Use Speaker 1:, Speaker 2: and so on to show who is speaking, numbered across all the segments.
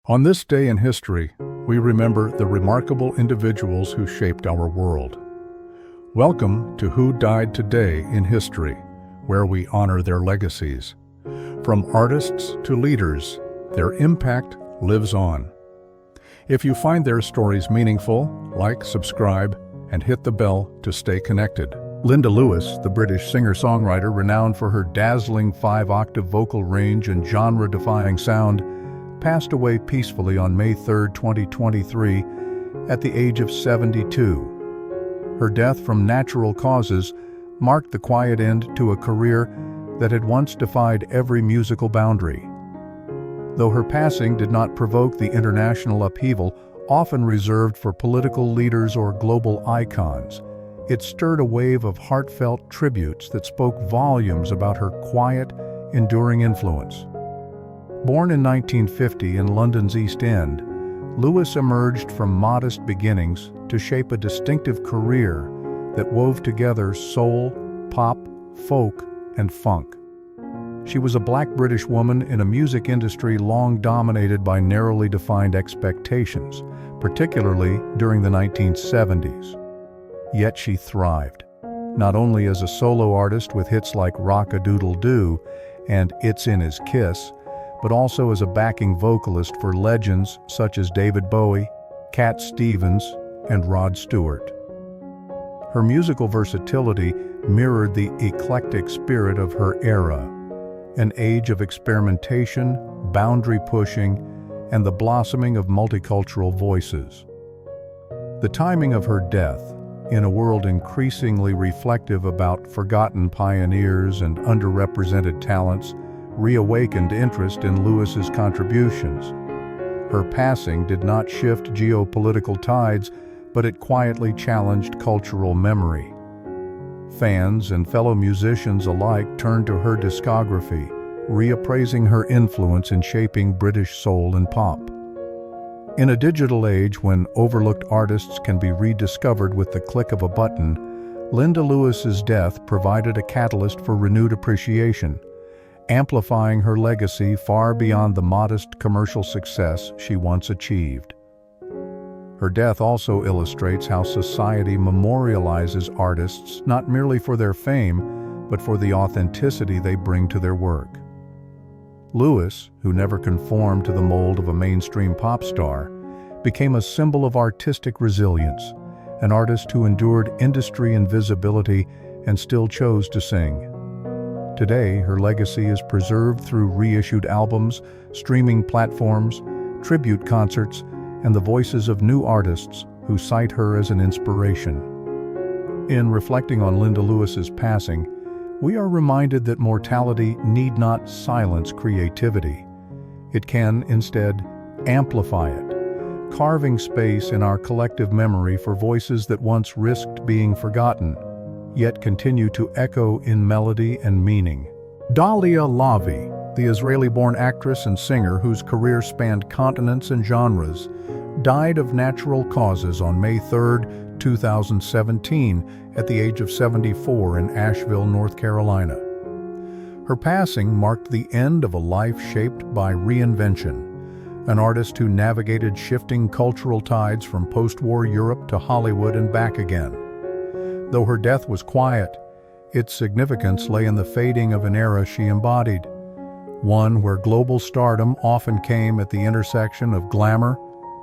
Speaker 1: On this day in history, we remember the remarkable individuals who shaped our world. Welcome to Who Died Today in History, where we honor their legacies. From artists to leaders, their impact lives on. If you find their stories meaningful, like, subscribe, and hit the bell to stay connected. Linda Lewis, the British singer-songwriter renowned for her dazzling five-octave vocal range and genre-defying sound, passed away peacefully on May 3, 2023, at the age of 72. Her death from natural causes marked the quiet end to a career that had once defied every musical boundary. Though her passing did not provoke the international upheaval often reserved for political leaders or global icons, it stirred a wave of heartfelt tributes that spoke volumes about her quiet, enduring influence. Born in 1950 in London's East End, Lewis emerged from modest beginnings to shape a distinctive career that wove together soul, pop, folk, and funk. She was a Black British woman in a music industry long dominated by narrowly defined expectations, particularly during the 1970s. Yet she thrived, not only as a solo artist with hits like Rock-a-Doodle-Doo and It's in His Kiss, but also as a backing vocalist for legends such as David Bowie, Cat Stevens, and Rod Stewart. Her musical versatility mirrored the eclectic spirit of her era, an age of experimentation, boundary pushing, and the blossoming of multicultural voices. The timing of her death, in a world increasingly reflective about forgotten pioneers and underrepresented talents, reawakened interest in Lewis's contributions. Her passing did not shift geopolitical tides, but it quietly challenged cultural memory. Fans and fellow musicians alike turned to her discography, reappraising her influence in shaping British soul and pop. In a digital age when overlooked artists can be rediscovered with the click of a button, Linda Lewis's death provided a catalyst for renewed appreciation, amplifying her legacy far beyond the modest commercial success she once achieved. Her death also illustrates how society memorializes artists not merely for their fame, but for the authenticity they bring to their work. Lewis, who never conformed to the mold of a mainstream pop star, became a symbol of artistic resilience, an artist who endured industry invisibility and still chose to sing. Today, her legacy is preserved through reissued albums, streaming platforms, tribute concerts, and the voices of new artists who cite her as an inspiration. In reflecting on Linda Lewis's passing, we are reminded that mortality need not silence creativity. It can, instead, amplify it, carving space in our collective memory for voices that once risked being forgotten, yet continue to echo in melody and meaning. Daliah Lavi, the Israeli-born actress and singer whose career spanned continents and genres, died of natural causes on May 3, 2017, at the age of 74 in Asheville, North Carolina. Her passing marked the end of a life shaped by reinvention, an artist who navigated shifting cultural tides from post-war Europe to Hollywood and back again. Though her death was quiet, its significance lay in the fading of an era she embodied, one where global stardom often came at the intersection of glamour,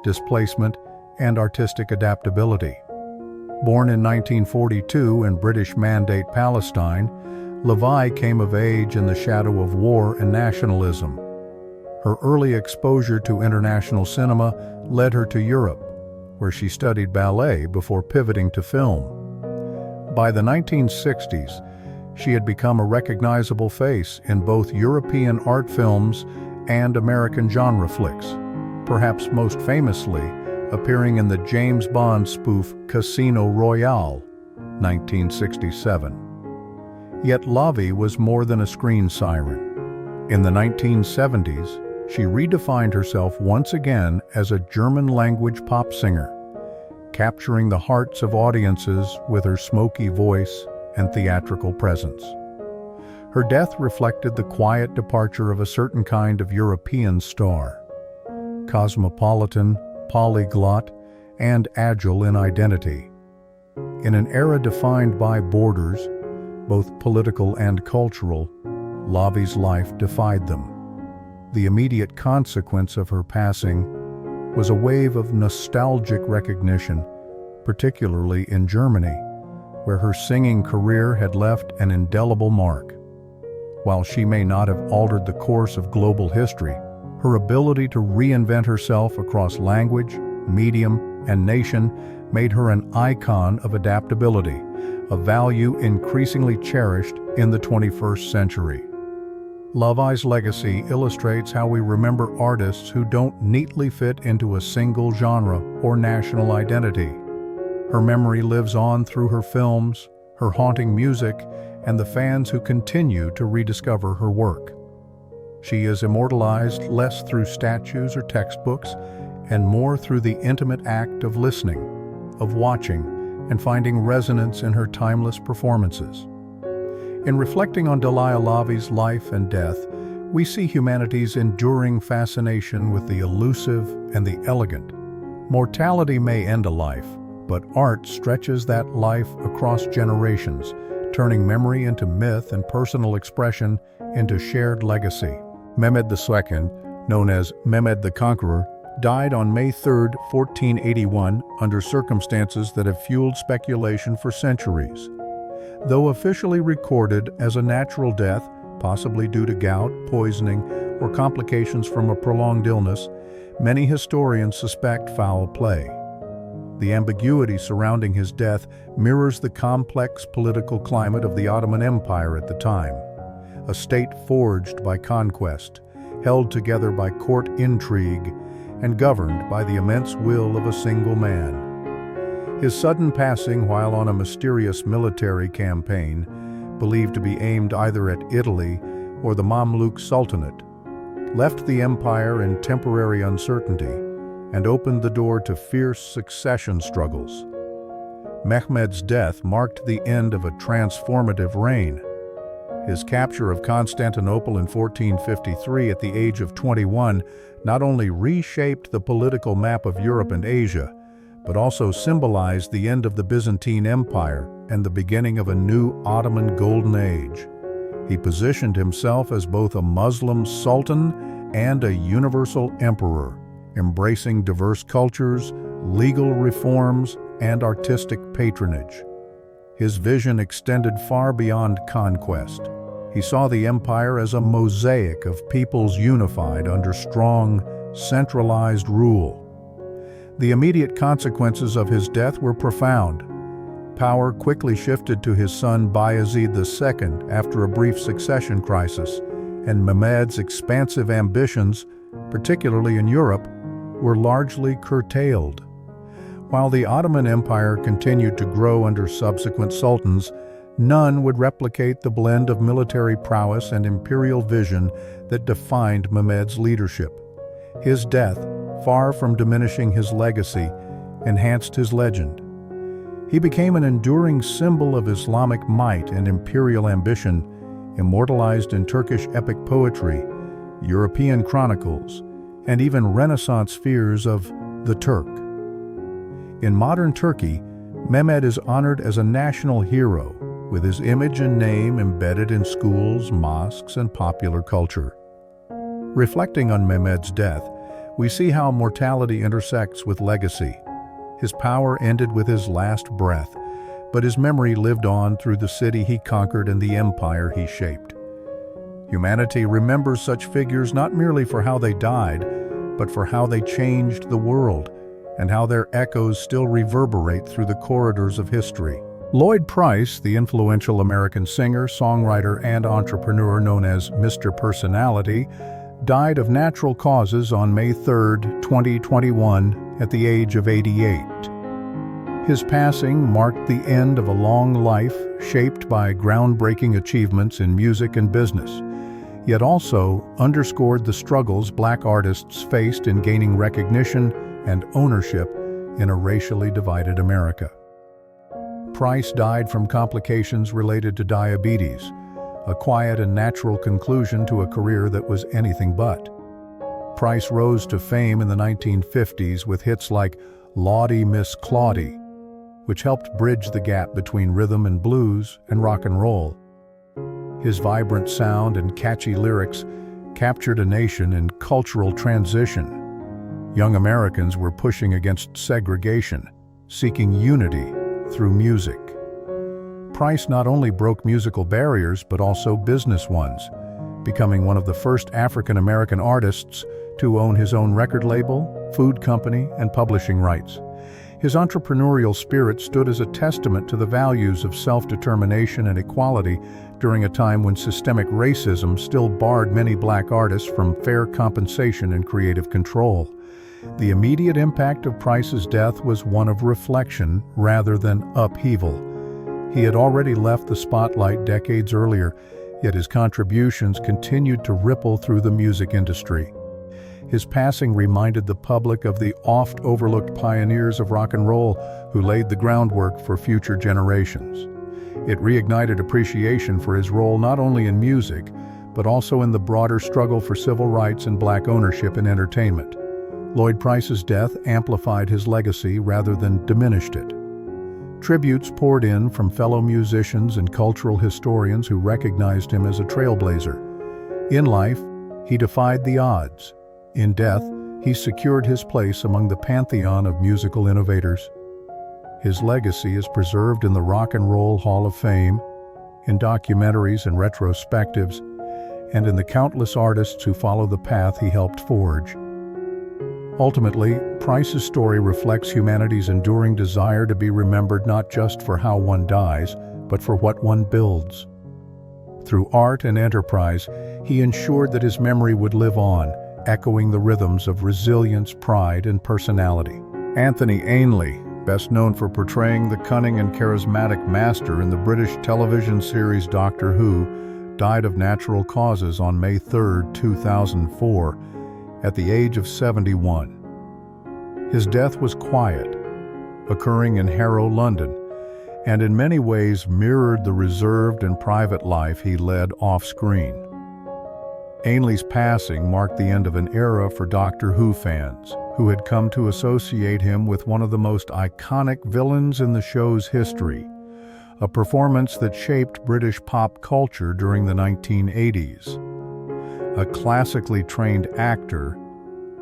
Speaker 1: displacement, and artistic adaptability. Born in 1942 in British Mandate Palestine, Lavi came of age in the shadow of war and nationalism. Her early exposure to international cinema led her to Europe, where she studied ballet before pivoting to film. By the 1960s, she had become a recognizable face in both European art films and American genre flicks, perhaps most famously appearing in the James Bond spoof Casino Royale, 1967. Yet Lavi was more than a screen siren. In the 1970s, she redefined herself once again as a German-language pop singer, capturing the hearts of audiences with her smoky voice and theatrical presence. Her death reflected the quiet departure of a certain kind of European star. cosmopolitan, polyglot, and agile in identity. In an era defined by borders, both political and cultural, Lavi's life defied them. The immediate consequence of her passing was a wave of nostalgic recognition, particularly in Germany, where her singing career had left an indelible mark. While she may not have altered the course of global history, her ability to reinvent herself across language, medium, and nation made her an icon of adaptability, a value increasingly cherished in the 21st century. Lavi's legacy illustrates how we remember artists who don't neatly fit into a single genre or national identity. Her memory lives on through her films, her haunting music, and the fans who continue to rediscover her work. She is immortalized less through statues or textbooks, and more through the intimate act of listening, of watching, and finding resonance in her timeless performances. In reflecting on Dalia Lavi's life and death, we see humanity's enduring fascination with the elusive and the elegant. Mortality may end a life, but art stretches that life across generations, turning memory into myth and personal expression into shared legacy. Mehmed II, known as Mehmed the Conqueror, died on May 3, 1481, under circumstances that have fueled speculation for centuries. Though officially recorded as a natural death, possibly due to gout, poisoning, or complications from a prolonged illness, many historians suspect foul play. The ambiguity surrounding his death mirrors the complex political climate of the Ottoman Empire at the time, a state forged by conquest, held together by court intrigue, and governed by the immense will of a single man. His sudden passing while on a mysterious military campaign, believed to be aimed either at Italy or the Mamluk Sultanate, left the empire in temporary uncertainty and opened the door to fierce succession struggles. Mehmed's death marked the end of a transformative reign. His capture of Constantinople in 1453 at the age of 21 not only reshaped the political map of Europe and Asia, but also symbolized the end of the Byzantine Empire and the beginning of a new Ottoman Golden Age. He positioned himself as both a Muslim sultan and a universal emperor, embracing diverse cultures, legal reforms, and artistic patronage. His vision extended far beyond conquest. He saw the empire as a mosaic of peoples unified under strong, centralized rule. The immediate consequences of his death were profound. Power quickly shifted to his son Bayezid II after a brief succession crisis, and Mehmed's expansive ambitions, particularly in Europe, were largely curtailed. While the Ottoman Empire continued to grow under subsequent sultans, none would replicate the blend of military prowess and imperial vision that defined Mehmed's leadership. His death, far from diminishing his legacy, enhanced his legend. He became an enduring symbol of Islamic might and imperial ambition, immortalized in Turkish epic poetry, European chronicles, and even Renaissance fears of the Turk. In modern Turkey, Mehmed is honored as a national hero, with his image and name embedded in schools, mosques, and popular culture. Reflecting on Mehmed's death, we see how mortality intersects with legacy. His power ended with his last breath, but his memory lived on through the city he conquered and the empire he shaped. Humanity remembers such figures not merely for how they died, but for how they changed the world, and how their echoes still reverberate through the corridors of history. Lloyd Price, the influential American singer, songwriter, and entrepreneur known as Mr. Personality, died of natural causes on May 3, 2021, at the age of 88. His passing marked the end of a long life shaped by groundbreaking achievements in music and business, yet also underscored the struggles Black artists faced in gaining recognition and ownership in a racially divided America. Price died from complications related to diabetes, a quiet and natural conclusion to a career that was anything but. Price rose to fame in the 1950s with hits like Lawdy Miss Claudie, which helped bridge the gap between rhythm and blues and rock and roll. His vibrant sound and catchy lyrics captured a nation in cultural transition. Young Americans were pushing against segregation, seeking unity through music. Price not only broke musical barriers but also business ones, becoming one of the first African-American artists to own his own record label, food company, and publishing rights. His entrepreneurial spirit stood as a testament to the values of self-determination and equality during a time when systemic racism still barred many black artists from fair compensation and creative control. The immediate impact of Price's death was one of reflection rather than upheaval. He had already left the spotlight decades earlier, yet his contributions continued to ripple through the music industry. His passing reminded the public of the oft-overlooked pioneers of rock and roll who laid the groundwork for future generations. It reignited appreciation for his role not only in music, but also in the broader struggle for civil rights and black ownership in entertainment. Lloyd Price's death amplified his legacy rather than diminished it. Tributes poured in from fellow musicians and cultural historians who recognized him as a trailblazer. In life, he defied the odds. In death, he secured his place among the pantheon of musical innovators. His legacy is preserved in the Rock and Roll Hall of Fame, in documentaries and retrospectives, and in the countless artists who follow the path he helped forge. Ultimately, Price's story reflects humanity's enduring desire to be remembered not just for how one dies, but for what one builds. Through art and enterprise, he ensured that his memory would live on, echoing the rhythms of resilience, pride, and personality. Anthony Ainley, best known for portraying the cunning and charismatic master in the British television series Doctor Who, died of natural causes on May 3, 2004, at the age of 71. His death was quiet, occurring in Harrow, London, and in many ways mirrored the reserved and private life he led off-screen. Ainley's passing marked the end of an era for Doctor Who fans, who had come to associate him with one of the most iconic villains in the show's history, a performance that shaped British pop culture during the 1980s. A classically trained actor,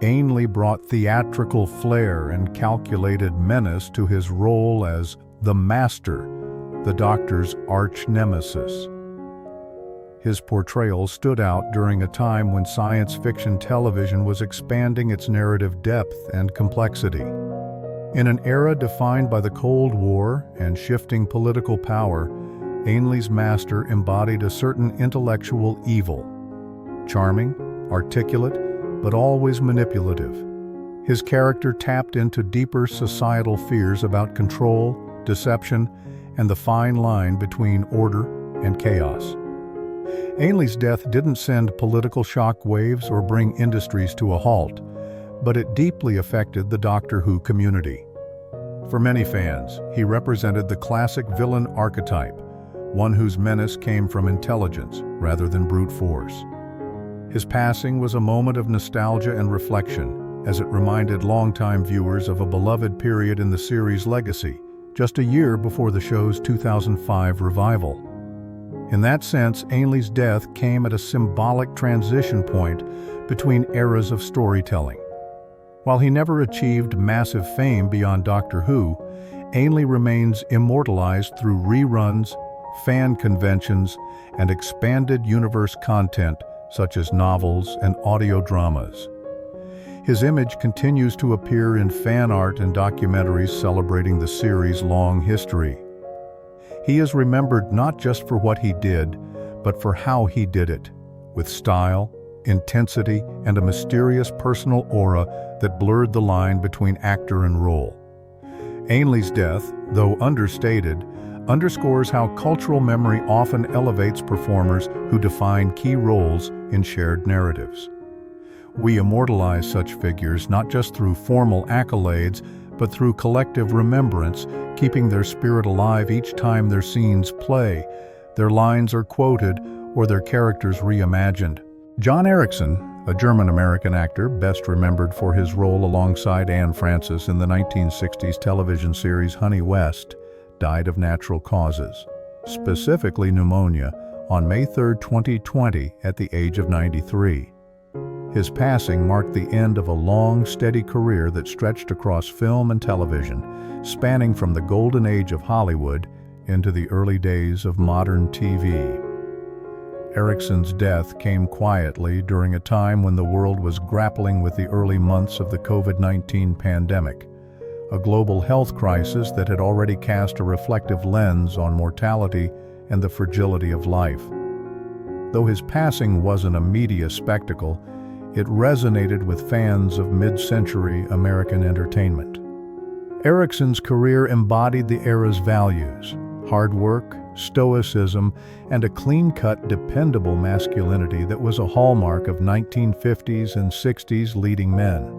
Speaker 1: Ainley brought theatrical flair and calculated menace to his role as the Master, the Doctor's arch-nemesis. His portrayal stood out during a time when science fiction television was expanding its narrative depth and complexity. In an era defined by the Cold War and shifting political power, Ainley's master embodied a certain intellectual evil. Charming, articulate, but always manipulative. His character tapped into deeper societal fears about control, deception, and the fine line between order and chaos. Ainley's death didn't send political shock waves or bring industries to a halt, but it deeply affected the Doctor Who community. For many fans, he represented the classic villain archetype, one whose menace came from intelligence rather than brute force. His passing was a moment of nostalgia and reflection, as it reminded longtime viewers of a beloved period in the series' legacy, just a year before the show's 2005 revival. In that sense, Ainley's death came at a symbolic transition point between eras of storytelling. While he never achieved massive fame beyond Doctor Who, Ainley remains immortalized through reruns, fan conventions, and expanded universe content such as novels and audio dramas. His image continues to appear in fan art and documentaries celebrating the series' long history. He is remembered not just for what he did, but for how he did it, with style, intensity, and a mysterious personal aura that blurred the line between actor and role. Ainley's death, though understated, underscores how cultural memory often elevates performers who define key roles in shared narratives. We immortalize such figures not just through formal accolades, but through collective remembrance, keeping their spirit alive each time their scenes play, their lines are quoted, or their characters reimagined. John Ericson, a German-American actor best remembered for his role alongside Anne Francis in the 1960s television series Honey West, died of natural causes, specifically pneumonia, on May 3, 2020, at the age of 93. His passing marked the end of a long, steady career that stretched across film and television, spanning from the golden age of Hollywood into the early days of modern TV. Ericson's death came quietly during a time when the world was grappling with the early months of the COVID-19 pandemic, a global health crisis that had already cast a reflective lens on mortality and the fragility of life. Though his passing wasn't a media spectacle, it resonated with fans of mid-century American entertainment. Ericson's career embodied the era's values: hard work, stoicism, and a clean-cut, dependable masculinity that was a hallmark of 1950s and 60s leading men.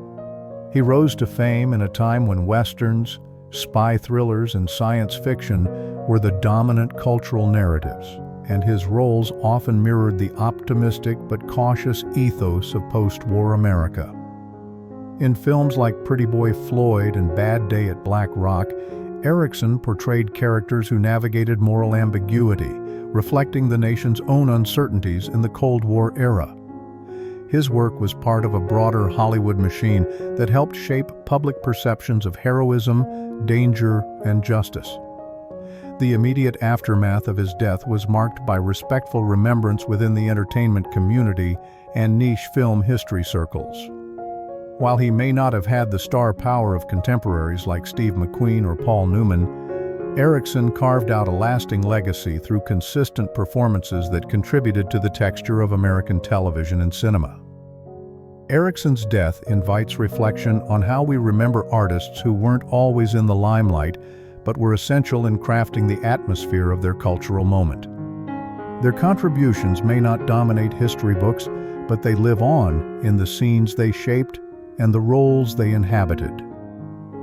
Speaker 1: He rose to fame in a time when westerns, spy thrillers, and science fiction were the dominant cultural narratives, and his roles often mirrored the optimistic but cautious ethos of post-war America. In films like Pretty Boy Floyd and Bad Day at Black Rock, Ericson portrayed characters who navigated moral ambiguity, reflecting the nation's own uncertainties in the Cold War era. His work was part of a broader Hollywood machine that helped shape public perceptions of heroism, danger, and justice. The immediate aftermath of his death was marked by respectful remembrance within the entertainment community and niche film history circles. While he may not have had the star power of contemporaries like Steve McQueen or Paul Newman, Ericson carved out a lasting legacy through consistent performances that contributed to the texture of American television and cinema. Ericson's death invites reflection on how we remember artists who weren't always in the limelight, but were essential in crafting the atmosphere of their cultural moment. Their contributions may not dominate history books, but they live on in the scenes they shaped and the roles they inhabited.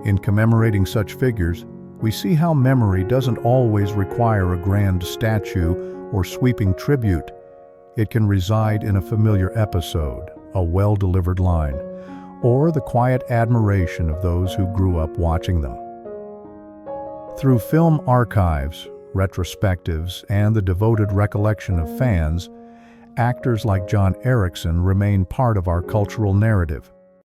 Speaker 1: In commemorating such figures, we see how memory doesn't always require a grand statue or sweeping tribute. It can reside in a familiar episode, a well-delivered line, or the quiet admiration of those who grew up watching them. Through film archives, retrospectives, and the devoted recollection of fans, actors like John Ericson remain part of our cultural narrative.